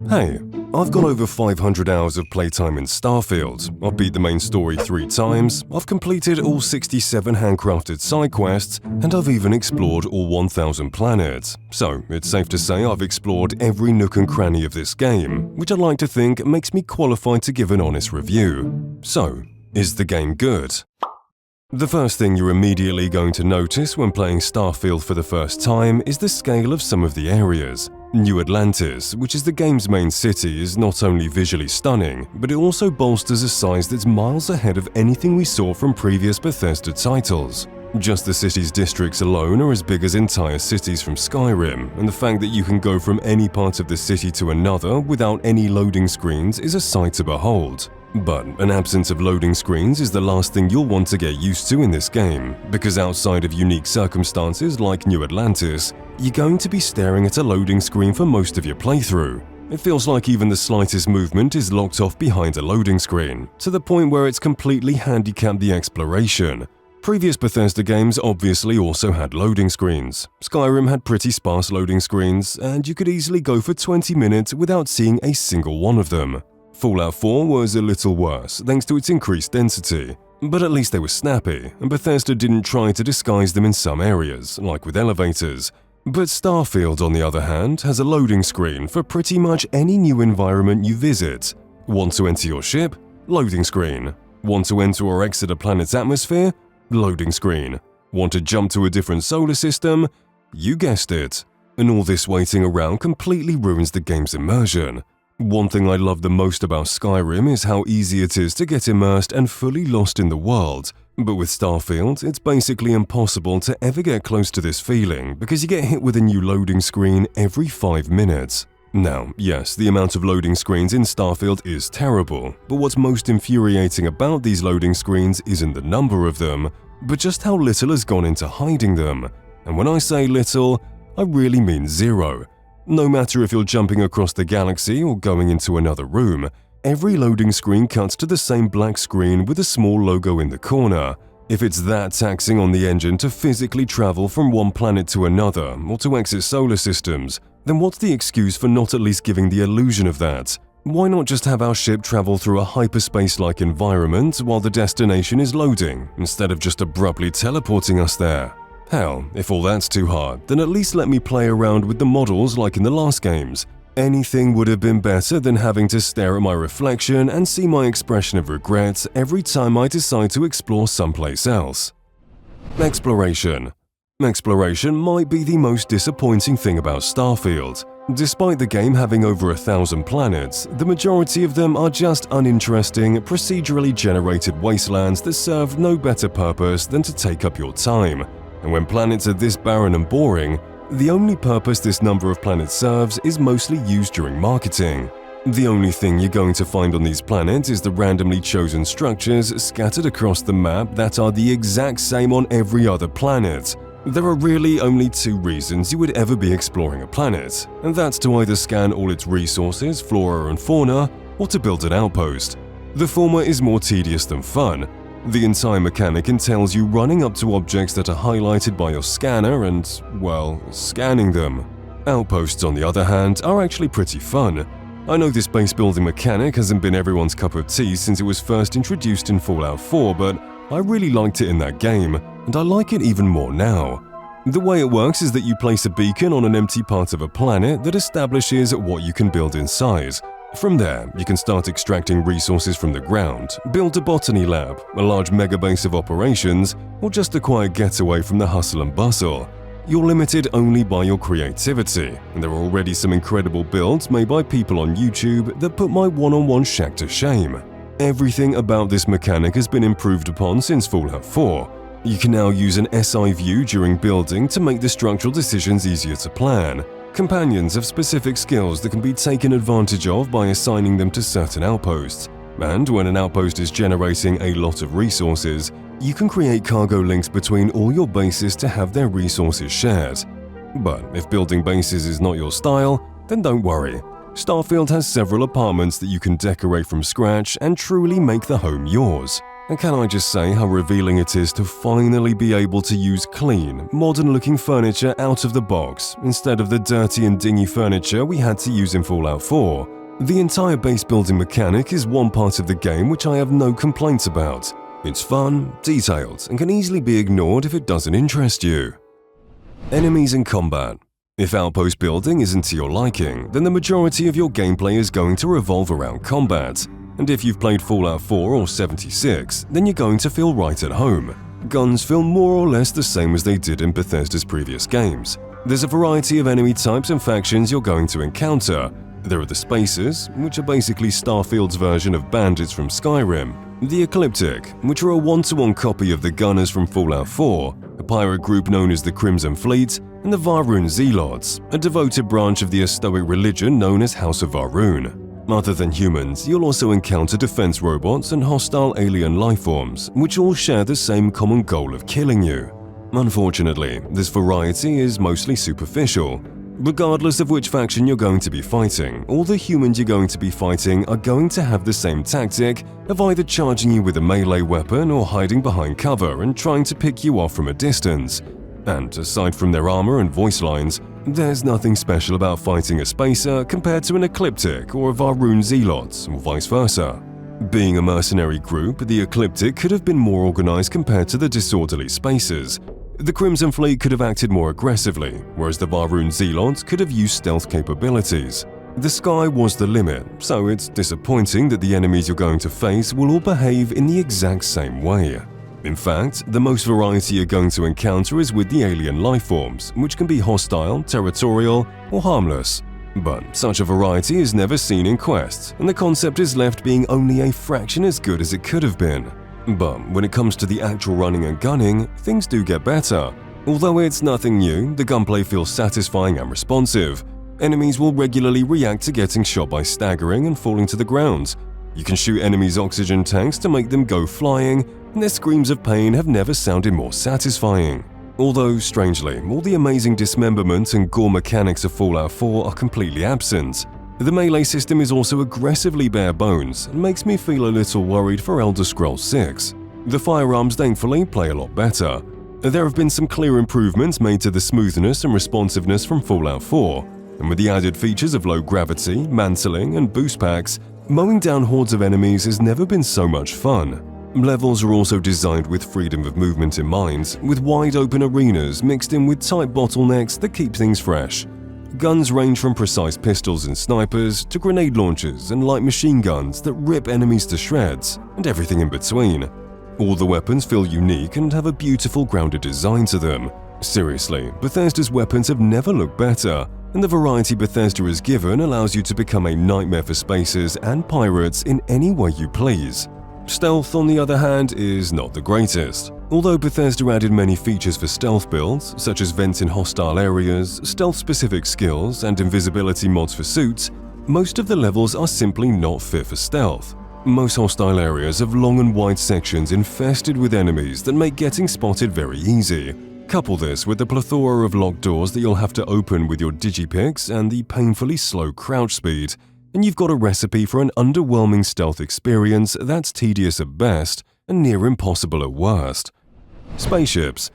Hey, I've got over 500 hours of playtime in Starfield, I've beat the main story 3 times, I've completed all 67 handcrafted side quests, and I've even explored all 1000 planets. So it's safe to say I've explored every nook and cranny of this game, which I'd like to think makes me qualified to give an honest review. So, is the game good? The first thing you're immediately going to notice when playing Starfield for the first time is the scale of some of the areas. New Atlantis, which is the game's main city, is not only visually stunning, but it also bolsters a size that's miles ahead of anything we saw from previous Bethesda titles. Just the city's districts alone are as big as entire cities from Skyrim, and the fact that you can go from any part of the city to another without any loading screens is a sight to behold. But an absence of loading screens is the last thing you'll want to get used to in this game, because outside of unique circumstances like New Atlantis, you're going to be staring at a loading screen for most of your playthrough. It feels like even the slightest movement is locked off behind a loading screen, to the point where it's completely handicapped the exploration. Previous Bethesda games obviously also had loading screens. Skyrim had pretty sparse loading screens, and you could easily go for 20 minutes without seeing a single one of them. Fallout 4 was a little worse thanks to its increased density, but at least they were snappy, and Bethesda didn't try to disguise them in some areas, like with elevators. But Starfield, on the other hand, has a loading screen for pretty much any new environment you visit. Want to enter your ship? Loading screen. Want to enter or exit a planet's atmosphere? Loading screen. Want to jump to a different solar system? You guessed it. And all this waiting around completely ruins the game's immersion. One thing I love the most about Skyrim is how easy it is to get immersed and fully lost in the world, but with Starfield, it's basically impossible to ever get close to this feeling because you get hit with a new loading screen every 5 minutes. Now, yes, the amount of loading screens in Starfield is terrible, but what's most infuriating about these loading screens isn't the number of them, but just how little has gone into hiding them. And when I say little, I really mean zero. No matter if you're jumping across the galaxy or going into another room, every loading screen cuts to the same black screen with a small logo in the corner. If it's that taxing on the engine to physically travel from one planet to another or to exit solar systems, then what's the excuse for not at least giving the illusion of that? Why not just have our ship travel through a hyperspace-like environment while the destination is loading, instead of just abruptly teleporting us there? Hell, if all that's too hard, then at least let me play around with the models like in the last games. Anything would have been better than having to stare at my reflection and see my expression of regret every time I decide to explore someplace else. Exploration. Exploration might be the most disappointing thing about Starfield. Despite the game having over 1,000 planets, the majority of them are just uninteresting, procedurally generated wastelands that serve no better purpose than to take up your time. And when planets are this barren and boring, the only purpose this number of planets serves is mostly used during marketing. The only thing you're going to find on these planets is the randomly chosen structures scattered across the map that are the exact same on every other planet. There are really only 2 reasons you would ever be exploring a planet, and that's to either scan all its resources, flora and fauna, or to build an outpost. The former is more tedious than fun. The entire mechanic entails you running up to objects that are highlighted by your scanner and, well, scanning them. Outposts, on the other hand, are actually pretty fun. I know this base building mechanic hasn't been everyone's cup of tea since it was first introduced in Fallout 4, but I really liked it in that game, and I like it even more now. The way it works is that you place a beacon on an empty part of a planet that establishes what you can build inside. From there, you can start extracting resources from the ground, build a botany lab, a large megabase of operations, or just a quiet getaway from the hustle and bustle. You're limited only by your creativity, and there are already some incredible builds made by people on YouTube that put my one-on-one shack to shame. Everything about this mechanic has been improved upon since Fallout 4. You can now use an SI view during building to make the structural decisions easier to plan. Companions have specific skills that can be taken advantage of by assigning them to certain outposts, and when an outpost is generating a lot of resources, you can create cargo links between all your bases to have their resources shared. But if building bases is not your style, then don't worry. Starfield has several apartments that you can decorate from scratch and truly make the home yours. And can I just say how revealing it is to finally be able to use clean, modern-looking furniture out of the box instead of the dirty and dingy furniture we had to use in Fallout 4. The entire base building mechanic is one part of the game which I have no complaints about. It's fun, detailed, and can easily be ignored if it doesn't interest you. Enemies in combat. If outpost building isn't to your liking, then the majority of your gameplay is going to revolve around combat. And if you've played Fallout 4 or 76, then you're going to feel right at home. Guns feel more or less the same as they did in Bethesda's previous games. There's a variety of enemy types and factions you're going to encounter. There are the Spacers, which are basically Starfield's version of bandits from Skyrim, the Ecliptic, which are a one-to-one copy of the Gunners from Fallout 4, a pirate group known as the Crimson Fleet, and the Va'ruun Zealots, a devoted branch of the Estoic religion known as House of Va'ruun. Other than humans, you'll also encounter defense robots and hostile alien lifeforms, which all share the same common goal of killing you. Unfortunately, this variety is mostly superficial. Regardless of which faction you're going to be fighting, all the humans you're going to be fighting are going to have the same tactic of either charging you with a melee weapon or hiding behind cover and trying to pick you off from a distance. And aside from their armor and voice lines, there's nothing special about fighting a Spacer compared to an Ecliptic or a Va'ruun Zealot, or vice versa. Being a mercenary group, the Ecliptic could have been more organized compared to the disorderly Spacers. The Crimson Fleet could have acted more aggressively, whereas the Va'ruun Zealots could have used stealth capabilities. The sky was the limit, so it's disappointing that the enemies you're going to face will all behave in the exact same way. In fact, the most variety you're going to encounter is with the alien lifeforms, which can be hostile, territorial, or harmless. But such a variety is never seen in quests, and the concept is left being only a fraction as good as it could have been. But when it comes to the actual running and gunning, things do get better. Although it's nothing new, the gunplay feels satisfying and responsive. Enemies will regularly react to getting shot by staggering and falling to the ground. You can shoot enemies' oxygen tanks to make them go flying, and their screams of pain have never sounded more satisfying. Although, strangely, all the amazing dismemberment and gore mechanics of Fallout 4 are completely absent. The melee system is also aggressively bare bones and makes me feel a little worried for Elder Scrolls 6. The firearms thankfully play a lot better. There have been some clear improvements made to the smoothness and responsiveness from Fallout 4, and with the added features of low gravity, mantling, and boost packs, mowing down hordes of enemies has never been so much fun. Levels are also designed with freedom of movement in mind, with wide-open arenas mixed in with tight bottlenecks that keep things fresh. Guns range from precise pistols and snipers to grenade launchers and light machine guns that rip enemies to shreds, and everything in between. All the weapons feel unique and have a beautiful grounded design to them. Seriously, Bethesda's weapons have never looked better, and the variety Bethesda has given allows you to become a nightmare for Spacers and pirates in any way you please. Stealth, on the other hand, is not the greatest. Although Bethesda added many features for stealth builds, such as vents in hostile areas, stealth-specific skills, and invisibility mods for suits, most of the levels are simply not fit for stealth. Most hostile areas have long and wide sections infested with enemies that make getting spotted very easy. Couple this with the plethora of locked doors that you'll have to open with your digipicks and the painfully slow crouch speed, and you've got a recipe for an underwhelming stealth experience that's tedious at best and near impossible at worst. Spaceships.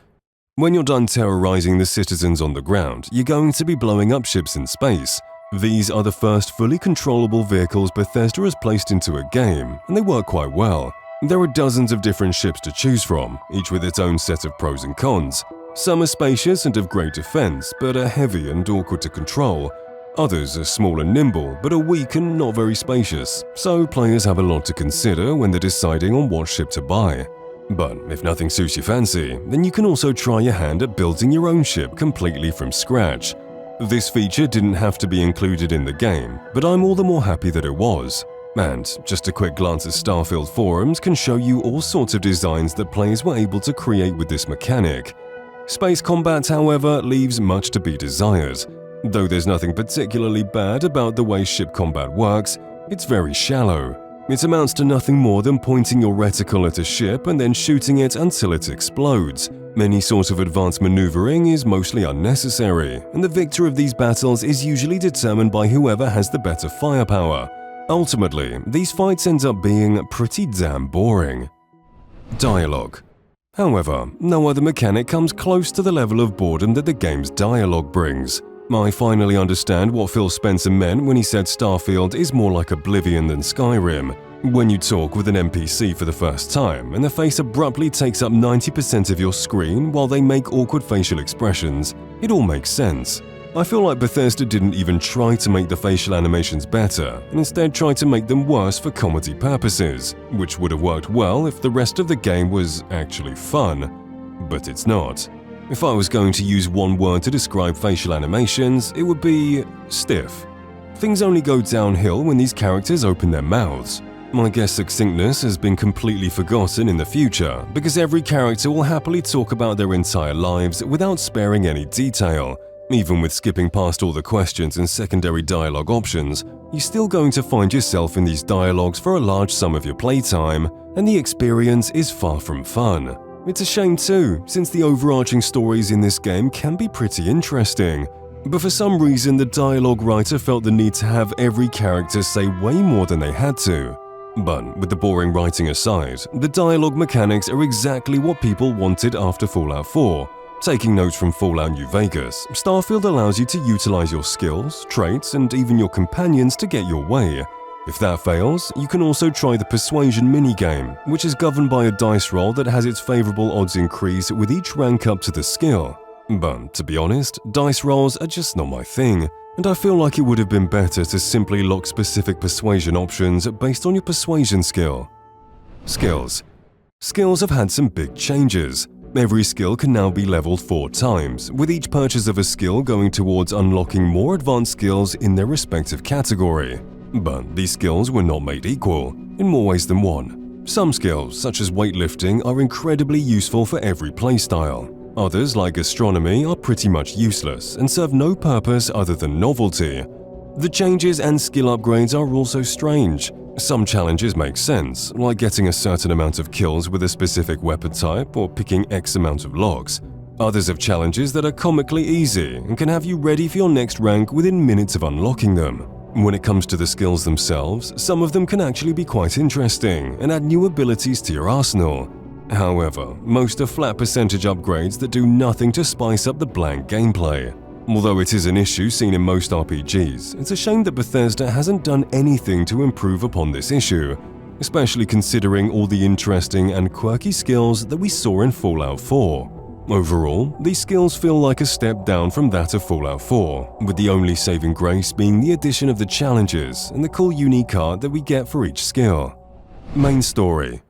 When you're done terrorizing the citizens on the ground, you're going to be blowing up ships in space. These are the first fully controllable vehicles Bethesda has placed into a game, and they work quite well. There are dozens of different ships to choose from, each with its own set of pros and cons. Some are spacious and of great defense, but are heavy and awkward to control. Others are small and nimble, but are weak and not very spacious, so players have a lot to consider when they're deciding on what ship to buy. But if nothing suits your fancy, then you can also try your hand at building your own ship completely from scratch. This feature didn't have to be included in the game, but I'm all the more happy that it was. And just a quick glance at Starfield forums can show you all sorts of designs that players were able to create with this mechanic. Space combat, however, leaves much to be desired. Though there's nothing particularly bad about the way ship combat works, it's very shallow. It amounts to nothing more than pointing your reticle at a ship and then shooting it until it explodes. Any sort of advanced maneuvering is mostly unnecessary, and the victor of these battles is usually determined by whoever has the better firepower. Ultimately, these fights end up being pretty damn boring. Dialogue. However, no other mechanic comes close to the level of boredom that the game's dialogue brings. I finally understand what Phil Spencer meant when he said Starfield is more like Oblivion than Skyrim. When you talk with an NPC for the first time and the face abruptly takes up 90% of your screen while they make awkward facial expressions, it all makes sense. I feel like Bethesda didn't even try to make the facial animations better and instead tried to make them worse for comedy purposes, which would have worked well if the rest of the game was actually fun. But it's not. If I was going to use one word to describe facial animations, it would be stiff. Things only go downhill when these characters open their mouths. I guess succinctness has been completely forgotten in the future because every character will happily talk about their entire lives without sparing any detail. Even with skipping past all the questions and secondary dialogue options, you're still going to find yourself in these dialogues for a large sum of your playtime, and the experience is far from fun. It's a shame too, since the overarching stories in this game can be pretty interesting. But for some reason, the dialogue writer felt the need to have every character say way more than they had to. But with the boring writing aside, the dialogue mechanics are exactly what people wanted after Fallout 4. Taking notes from Fallout New Vegas, Starfield allows you to utilize your skills, traits, and even your companions to get your way. If that fails, you can also try the Persuasion minigame, which is governed by a dice roll that has its favorable odds increase with each rank up to the skill. But to be honest, dice rolls are just not my thing, and I feel like it would have been better to simply lock specific persuasion options based on your persuasion skill. Skills. Skills have had some big changes. Every skill can now be leveled 4 times, with each purchase of a skill going towards unlocking more advanced skills in their respective category. But these skills were not made equal, in more ways than one. Some skills, such as weightlifting, are incredibly useful for every playstyle. Others, like astronomy, are pretty much useless and serve no purpose other than novelty. The changes and skill upgrades are also strange. Some challenges make sense, like getting a certain amount of kills with a specific weapon type or picking X amount of logs. Others have challenges that are comically easy and can have you ready for your next rank within minutes of unlocking them. When it comes to the skills themselves, some of them can actually be quite interesting and add new abilities to your arsenal. However, most are flat percentage upgrades that do nothing to spice up the blank gameplay. Although it is an issue seen in most RPGs, it's a shame that Bethesda hasn't done anything to improve upon this issue, especially considering all the interesting and quirky skills that we saw in Fallout 4. Overall, these skills feel like a step down from that of Fallout 4, with the only saving grace being the addition of the challenges and the cool unique art that we get for each skill. Main story.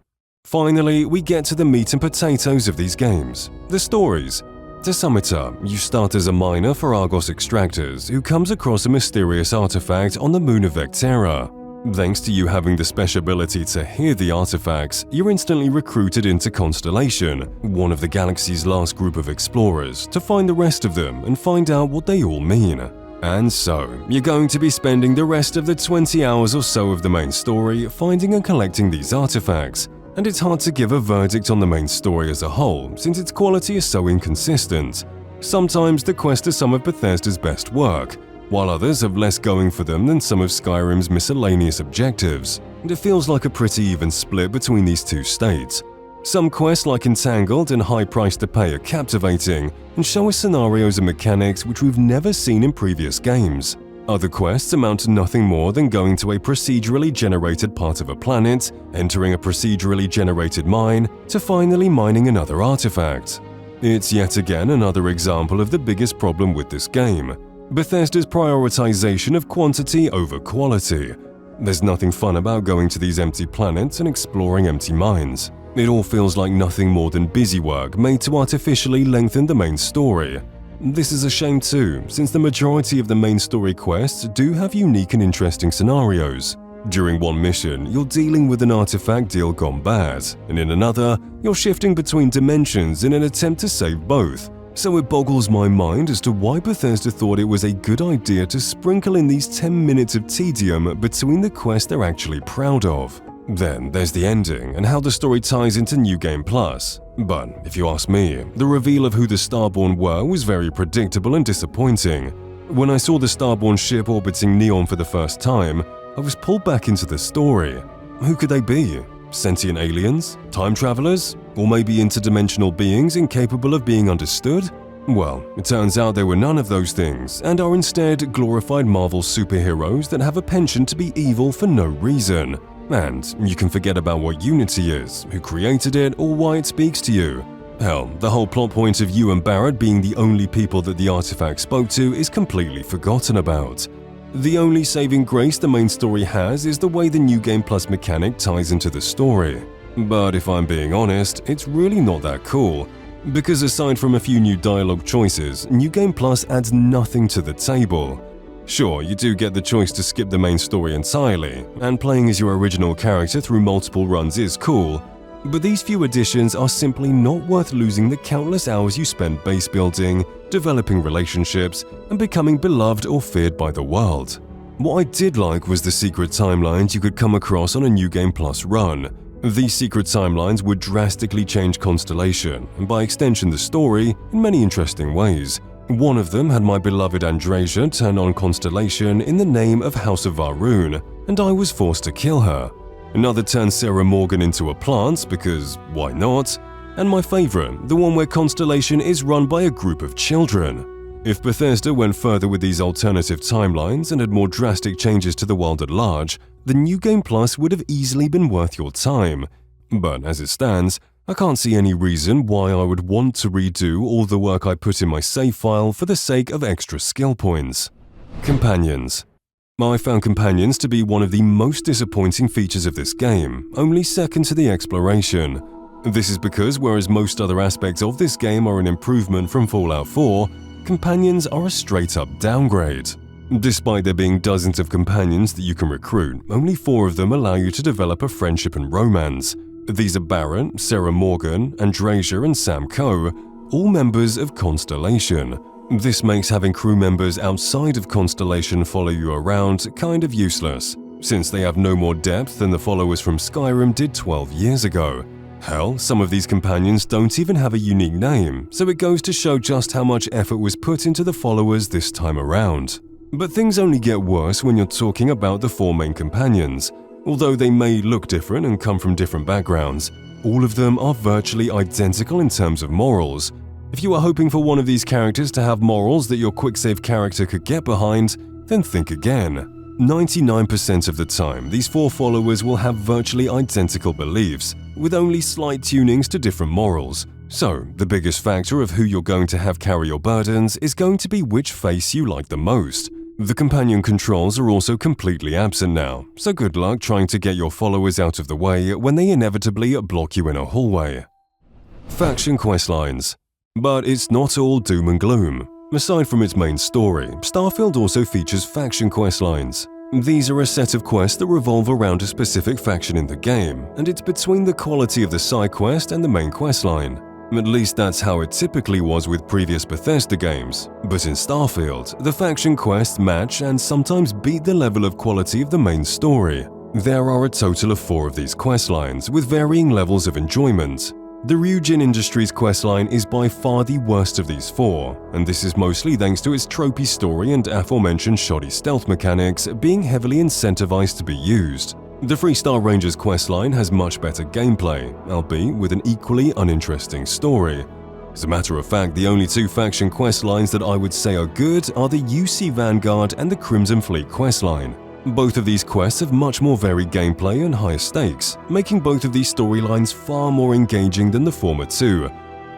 Finally, we get to the meat and potatoes of these games, the stories. To sum it up, you start as a miner for Argos Extractors who comes across a mysterious artifact on the moon of Vectera. Thanks to you having the special ability to hear the artifacts, you're instantly recruited into Constellation, one of the galaxy's last group of explorers, to find the rest of them and find out what they all mean. And so, you're going to be spending the rest of the 20 hours or so of the main story finding and collecting these artifacts. And it's hard to give a verdict on the main story as a whole since its quality is so inconsistent. Sometimes the quest is some of Bethesda's best work, while others have less going for them than some of Skyrim's miscellaneous objectives, and it feels like a pretty even split between these two states. Some quests like Entangled and High Price to Pay are captivating and show us scenarios and mechanics which we've never seen in previous games. Other quests amount to nothing more than going to a procedurally generated part of a planet, entering a procedurally generated mine, to finally mining another artifact. It's yet again another example of the biggest problem with this game, Bethesda's prioritization of quantity over quality. There's nothing fun about going to these empty planets and exploring empty mines. It all feels like nothing more than busy work made to artificially lengthen the main story. This is a shame too, since the majority of the main story quests do have unique and interesting scenarios. During one mission, you're dealing with an artifact deal gone bad, and in another, you're shifting between dimensions in an attempt to save both. So it boggles my mind as to why Bethesda thought it was a good idea to sprinkle in these 10 minutes of tedium between the quests they're actually proud of. Then there's the ending and how the story ties into New Game Plus. But if you ask me, the reveal of who the Starborn were was very predictable and disappointing. When I saw the Starborn ship orbiting Neon for the first time, I was pulled back into the story. Who could they be? Sentient aliens? Time travelers? Or maybe interdimensional beings incapable of being understood? Well, it turns out there were none of those things, and are instead glorified Marvel superheroes that have a penchant to be evil for no reason. And you can forget about what Unity is, who created it, or why it speaks to you. Hell, the whole plot point of you and Barrett being the only people that the artifact spoke to is completely forgotten about. The only saving grace the main story has is the way the New Game Plus mechanic ties into the story. But if I'm being honest, it's really not that cool. Because aside from a few new dialogue choices, New Game Plus adds nothing to the table. Sure, you do get the choice to skip the main story entirely, and playing as your original character through multiple runs is cool, but these few additions are simply not worth losing the countless hours you spend base building, developing relationships, and becoming beloved or feared by the world. What I did like was the secret timelines you could come across on a New Game Plus run. These secret timelines would drastically change Constellation, and by extension the story, in many interesting ways. One of them had my beloved Andresia turn on Constellation in the name of House of Varun, and I was forced to kill her. Another turned Sarah Morgan into a plant, because why not? And my favorite, the one where Constellation is run by a group of children. If Bethesda went further with these alternative timelines and had more drastic changes to the world at large, the New Game Plus would have easily been worth your time. But as it stands, I can't see any reason why I would want to redo all the work I put in my save file for the sake of extra skill points. Companions. I found companions to be one of the most disappointing features of this game, only second to the exploration. This is because whereas most other aspects of this game are an improvement from Fallout 4, companions are a straight-up downgrade. Despite there being dozens of companions that you can recruit, only 4 of them allow you to develop a friendship and romance. These are Barrett, Sarah Morgan, Andresia, and Sam Coe, all members of Constellation. This makes having crew members outside of Constellation follow you around kind of useless, since they have no more depth than the followers from Skyrim did 12 years ago. Hell, some of these companions don't even have a unique name, so it goes to show just how much effort was put into the followers this time around. But things only get worse when you're talking about the 4 main companions. Although they may look different and come from different backgrounds, all of them are virtually identical in terms of morals. If you are hoping for one of these characters to have morals that your quick-save character could get behind, then think again. 99% of the time, these 4 followers will have virtually identical beliefs, with only slight tunings to different morals. So, the biggest factor of who you're going to have carry your burdens is going to be which face you like the most. The companion controls are also completely absent now, so good luck trying to get your followers out of the way when they inevitably block you in a hallway. Faction questlines. But it's not all doom and gloom. Aside from its main story, Starfield also features faction questlines. These are a set of quests that revolve around a specific faction in the game, and it's between the quality of the side quest and the main questline. At least that's how it typically was with previous Bethesda games, but in Starfield, the faction quests match and sometimes beat the level of quality of the main story. There are a total of 4 of these questlines, with varying levels of enjoyment. The Ryujin Industries questline is by far the worst of these 4, and this is mostly thanks to its tropey story and aforementioned shoddy stealth mechanics being heavily incentivized to be used. The Freestar Rangers questline has much better gameplay, albeit with an equally uninteresting story. As a matter of fact, the only 2 faction questlines that I would say are good are the UC Vanguard and the Crimson Fleet questline. Both of these quests have much more varied gameplay and higher stakes, making both of these storylines far more engaging than the former 2.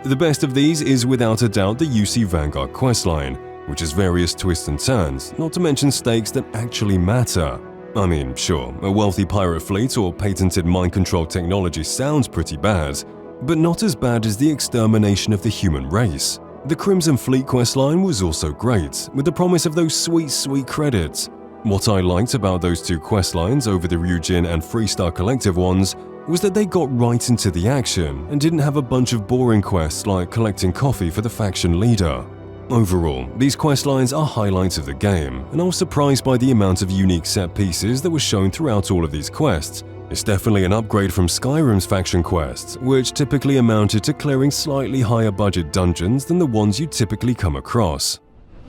The best of these is without a doubt the UC Vanguard questline, which has various twists and turns, not to mention stakes that actually matter. I mean, sure, a wealthy pirate fleet or patented mind control technology sounds pretty bad, but not as bad as the extermination of the human race. The Crimson Fleet questline was also great, with the promise of those sweet credits. What I liked about those 2 questlines over the Ryujin and Freestar Collective ones was that they got right into the action and didn't have a bunch of boring quests like collecting coffee for the faction leader. Overall, these questlines are highlights of the game, and I was surprised by the amount of unique set pieces that were shown throughout all of these quests. It's definitely an upgrade from Skyrim's faction quests, which typically amounted to clearing slightly higher budget dungeons than the ones you typically come across.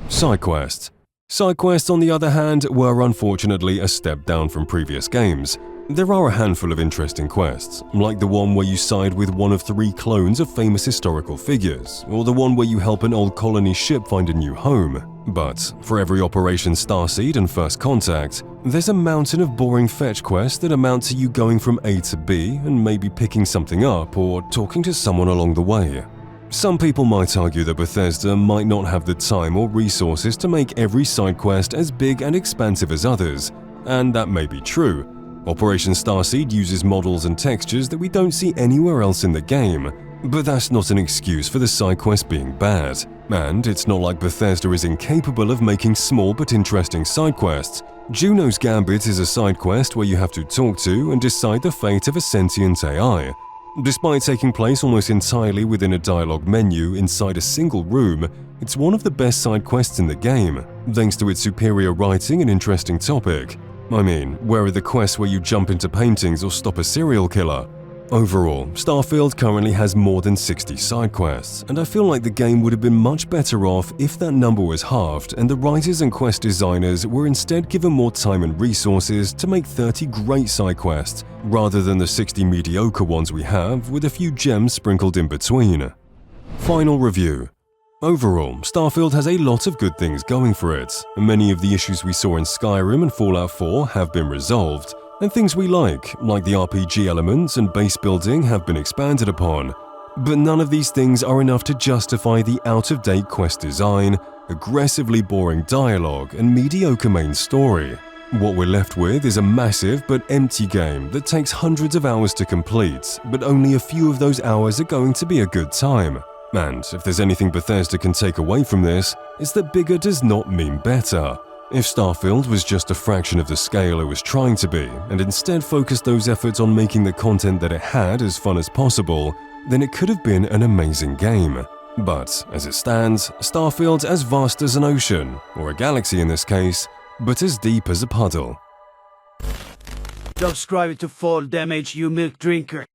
Side quests. Side quests, on the other hand, were unfortunately a step down from previous games. There are a handful of interesting quests, like the one where you side with one of 3 clones of famous historical figures, or the one where you help an old colony ship find a new home. But for every Operation Starseed and First Contact, there's a mountain of boring fetch quests that amount to you going from A to B and maybe picking something up or talking to someone along the way. Some people might argue that Bethesda might not have the time or resources to make every side quest as big and expansive as others, and that may be true. Operation Starseed uses models and textures that we don't see anywhere else in the game, but that's not an excuse for the side quest being bad. And it's not like Bethesda is incapable of making small but interesting side quests. Juno's Gambit is a side quest where you have to talk to and decide the fate of a sentient AI. Despite taking place almost entirely within a dialogue menu inside a single room, it's one of the best side quests in the game, thanks to its superior writing and interesting topic. I mean, where are the quests where you jump into paintings or stop a serial killer? Overall, Starfield currently has more than 60 side quests, and I feel like the game would have been much better off if that number was halved and the writers and quest designers were instead given more time and resources to make 30 great side quests, rather than the 60 mediocre ones we have with a few gems sprinkled in between. Final review. Overall, Starfield has a lot of good things going for it, and many of the issues we saw in Skyrim and Fallout 4 have been resolved, and things we like the RPG elements and base building, have been expanded upon. But none of these things are enough to justify the out-of-date quest design, aggressively boring dialogue, and mediocre main story. What we're left with is a massive but empty game that takes hundreds of hours to complete, but only a few of those hours are going to be a good time. And if there's anything Bethesda can take away from this, it's that bigger does not mean better. If Starfield was just a fraction of the scale it was trying to be, and instead focused those efforts on making the content that it had as fun as possible, then it could have been an amazing game. But as it stands, Starfield's as vast as an ocean, or a galaxy in this case, but as deep as a puddle. Subscribe to Fall Damage, you milk drinker.